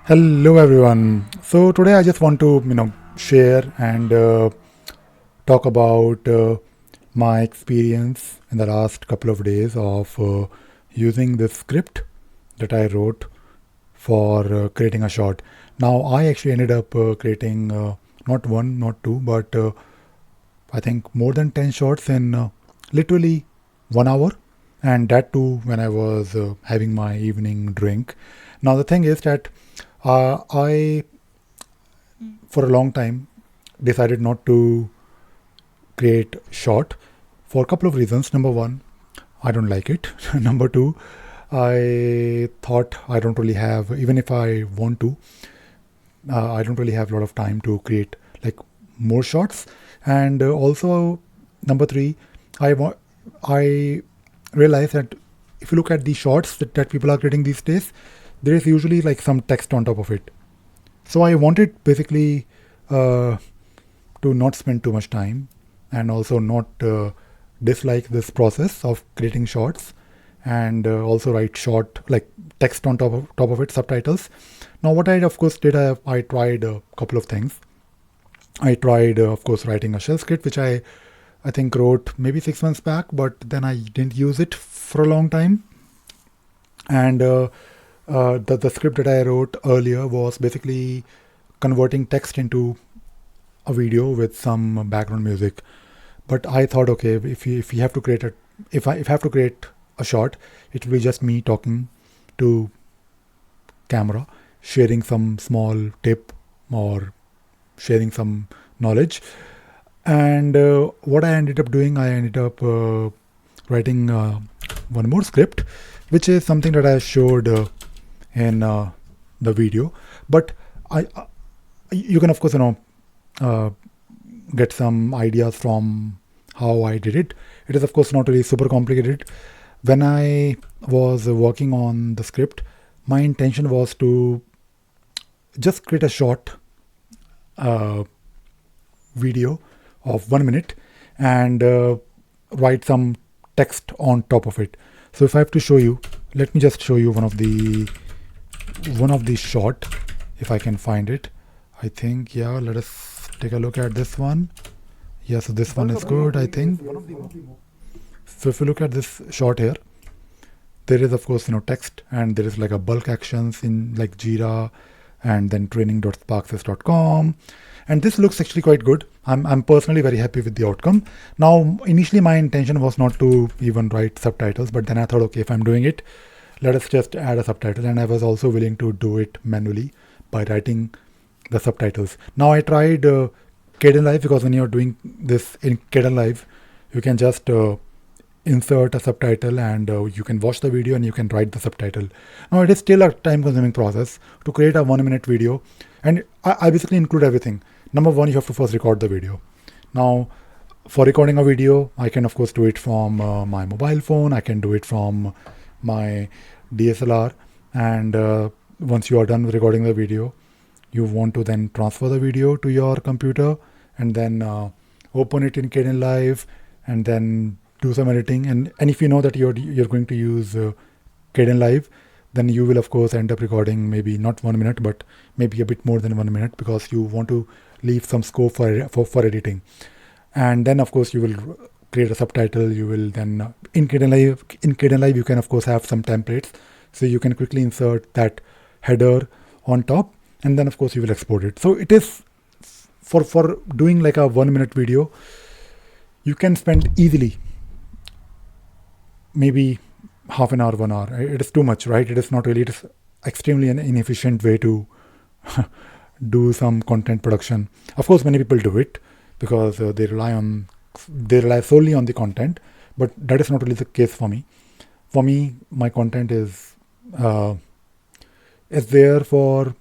Hello everyone. So today I just want to share and talk about my experience in the last couple of days of using this script that I wrote for creating a short. Now I actually ended up creating not one, not two, but I think more than 10 shots in literally 1 hour, and that too when I was having my evening drink. Now the thing is that I for a long time decided not to create short for a couple of reasons. Number one, I don't like it. Number two, I thought I don't really have, even if I want to, I don't really have a lot of time to create like more shots. And also, number three, I realized that if you look at the shots that people are creating these days, there is usually like some text on top of it. So I wanted basically uh, to not spend too much time and also not dislike this process of creating shorts and also write short like text on top of it, subtitles. Now what I of course did, I tried a couple of things. I tried of course writing a shell script which I think wrote maybe 6 months back, but then I didn't use it for a long time. And the script that I wrote earlier was basically converting text into a video with some background music. But I thought, okay, if you have to create a if I have to create a shot, it will be just me talking to camera, sharing some small tip or sharing some knowledge. And what I ended up doing, I ended up writing one more script, which is something that I showed in the video. But you can of course uh, get some ideas from how I did it. It is of course not really super complicated. When I was working on the script, my intention was to just create a short uh, video of 1 minute and write some text on top of it. So if I have to show you, let me just show you one of the short, if I can find it. I think, yeah, let us take a look at this one. Yeah, so this one is good, I think. So if you look at this short here, there is of course text, and there is like a bulk actions in like Jira and then training.sparksys.com, and this looks actually quite good. I'm personally very happy with the outcome. Now initially my intention was not to even write subtitles, but then I thought, okay, if I'm doing it, let us just add a subtitle, and I was also willing to do it manually by writing the subtitles. Now I tried Kdenlive, because when you're doing this in Kdenlive, you can just insert a subtitle and you can watch the video and you can write the subtitle. Now it is still a time consuming process to create a 1 minute video, and I basically include everything. Number one, you have to first record the video. Now for recording a video, I can of course do it from my mobile phone, I can do it from my DSLR, and once you are done with recording the video, you want to then transfer the video to your computer and then open it in Kdenlive and then do some editing. And if you know that you're going to use Kdenlive, then you will of course end up recording maybe not 1 minute, but maybe a bit more than 1 minute, because you want to leave some scope for editing. And then of course you will create a subtitle. You will then in Kdenlive you can of course have some templates, so you can quickly insert that header on top, and then of course you will export it. So it is for doing like a 1 minute video, you can spend easily maybe half an hour, 1 hour. It is too much, right? It is not really. It is extremely an inefficient way to do some content production. Of course, many people do it because they rely solely on the content, but that is not really the case for me. For me, my content is there for,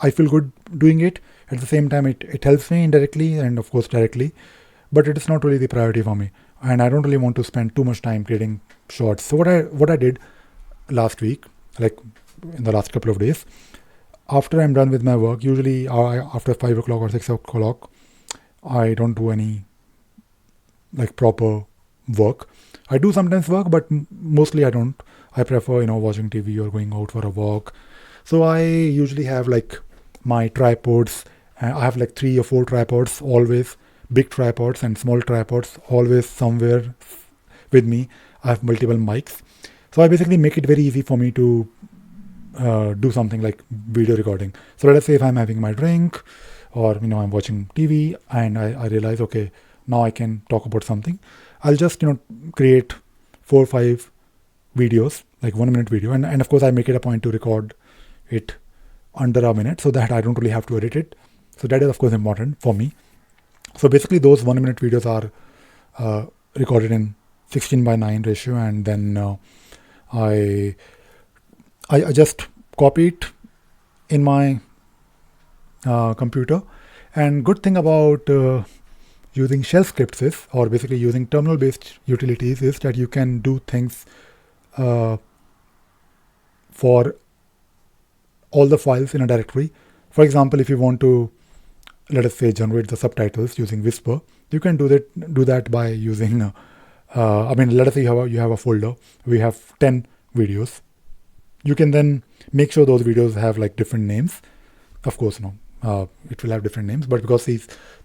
I feel good doing it. At the same time, it helps me indirectly and of course directly, but it is not really the priority for me. And I don't really want to spend too much time creating shorts. So what I did last week, like in the last couple of days, after I'm done with my work, usually after 5 o'clock or 6 o'clock, I don't do any like proper work. I do sometimes work, but mostly I don't. I prefer watching TV or going out for a walk. So I usually have like my tripods. I have like 3 or 4 tripods always, big tripods and small tripods always somewhere with me. I have multiple mics. So I basically make it very easy for me to do something like video recording. So let us say if I'm having my drink, or I'm watching TV, and I realize, okay, now I can talk about something. I'll just create 4 or 5 videos, like 1 minute video, and of course I make it a point to record it under a minute so that I don't really have to edit it. So that is of course important for me. So basically those 1 minute videos are recorded in 16:9 ratio, and then I just copy it in my computer. And good thing about using shell scripts is, or basically using terminal based utilities, is that you can do things for all the files in a directory. For example, if you want to, let us say, generate the subtitles using Whisper, you can do that by using let us say you have a folder. We have 10 videos. You can then make sure those videos have like different names. Of course, it will have different names, but because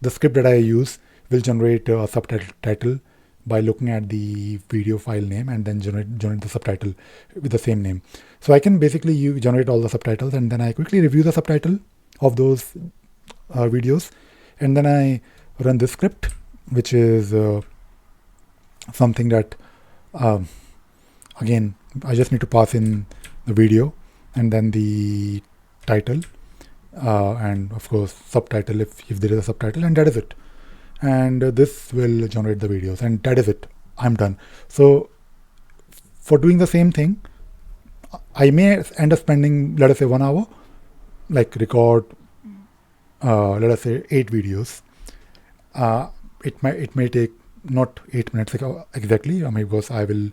the script that I use will generate a subtitle by looking at the video file name and then generate the subtitle with the same name. So I can basically generate all the subtitles, and then I quickly review the subtitle of those videos, and then I run this script, which is something that again I just need to pass in the video and then the title and of course subtitle if there is a subtitle, and that is it. And this will generate the videos, and that is it. I'm done. So for doing the same thing, I may end up spending, let us say, 1 hour, like record let us say 8 videos. It may take not 8 minutes exactly, because I will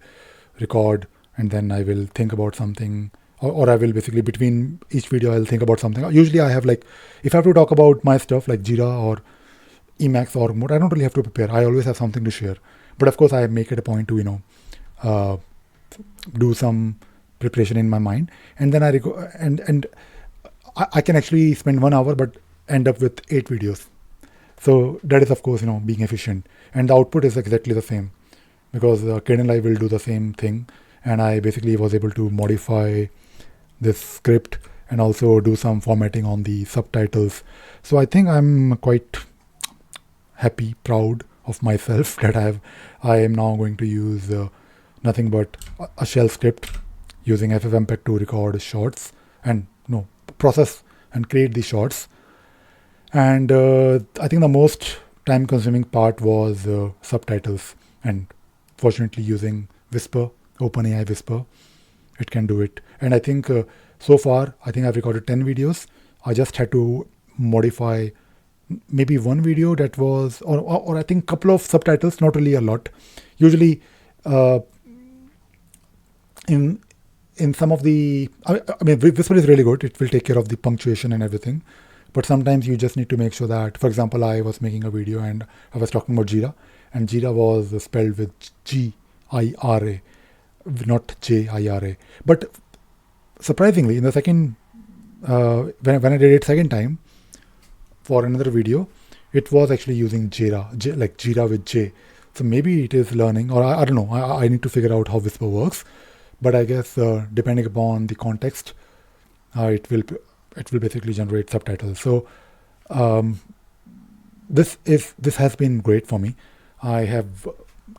record and then I will think about something, or I will basically between each video I'll think about something. Usually I have like, if I have to talk about my stuff like Jira or Emacs or more, I don't really have to prepare. I always have something to share. But of course I make it a point to do some preparation in my mind, and then and I can actually spend 1 hour but end up with 8 videos. So that is of course being efficient, and the output is exactly the same, because Kernel will do the same thing, and I basically was able to modify this script and also do some formatting on the subtitles. So I think I'm quite happy, proud of myself that I am now going to use nothing but a shell script using ffmpeg to record shorts and process and create the shorts. And I think the most time consuming part was subtitles, and fortunately using Whisper, OpenAI Whisper, it can do it. And I think so far I think I've recorded 10 videos. I just had to modify maybe one video that was, or I think a couple of subtitles, not really a lot. Usually in some of the, Whisper is really good. It will take care of the punctuation and everything. But sometimes you just need to make sure that, for example, I was making a video and I was talking about Jira, and Jira was spelled with G-I-R-A, not J-I-R-A. But surprisingly, in the second, when I did it second time for another video, it was actually using Jira, like Jira with J. So maybe it is learning, or I don't know. I need to figure out how Whisper works. But I guess depending upon the context, it will basically generate subtitles. So this has been great for me. I have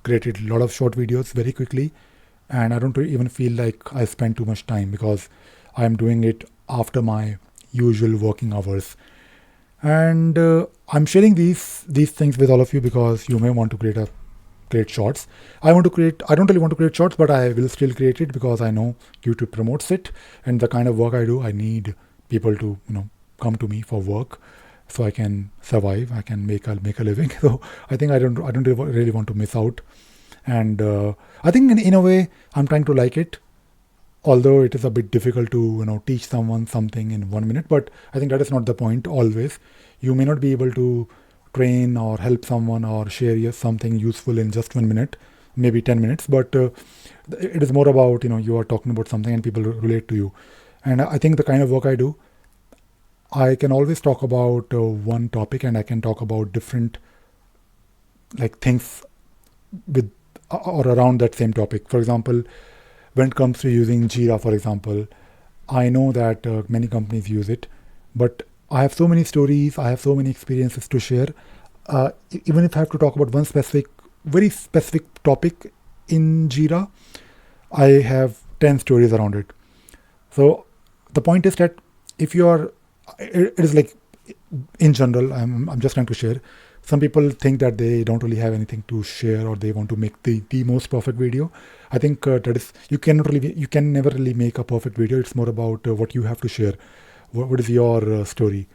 created a lot of short videos very quickly, and I don't even feel like I spend too much time because I'm doing it after my usual working hours. And I'm sharing these things with all of you because you may want to create shorts. I don't really want to create shorts, but I will still create it because I know YouTube promotes it, and the kind of work I do, I need people to come to me for work so I can survive, I can make a living. So I think I don't really want to miss out. And I think in a way I'm trying to like it, although it is a bit difficult to teach someone something in 1 minute. But I think that is not the point always. You may not be able to train or help someone or share something useful in just 1 minute, maybe 10 minutes, but it is more about you are talking about something and people relate to you. And I think the kind of work I do, I can always talk about one topic, and I can talk about different like things with or around that same topic. For example, when it comes to using Jira, for example, I know that many companies use it, but I have so many stories, I have so many experiences to share. Even if I have to talk about one specific, very specific topic in Jira, I have 10 stories around it. So the point is that if you are, it is like in general, I'm just trying to share. Some people think that they don't really have anything to share, or they want to make the most perfect video. I think that is, you can never really make a perfect video. It's more about what you have to share. What is your story?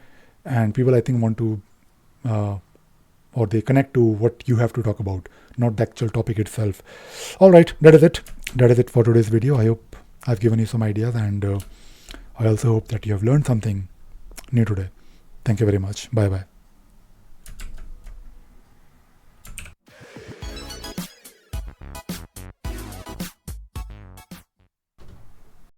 And people, I think, want to, or they connect to what you have to talk about, not the actual topic itself. All right, that is it. That is it for today's video. I hope I've given you some ideas, and I also hope that you have learned something new today. Thank you very much. Bye bye.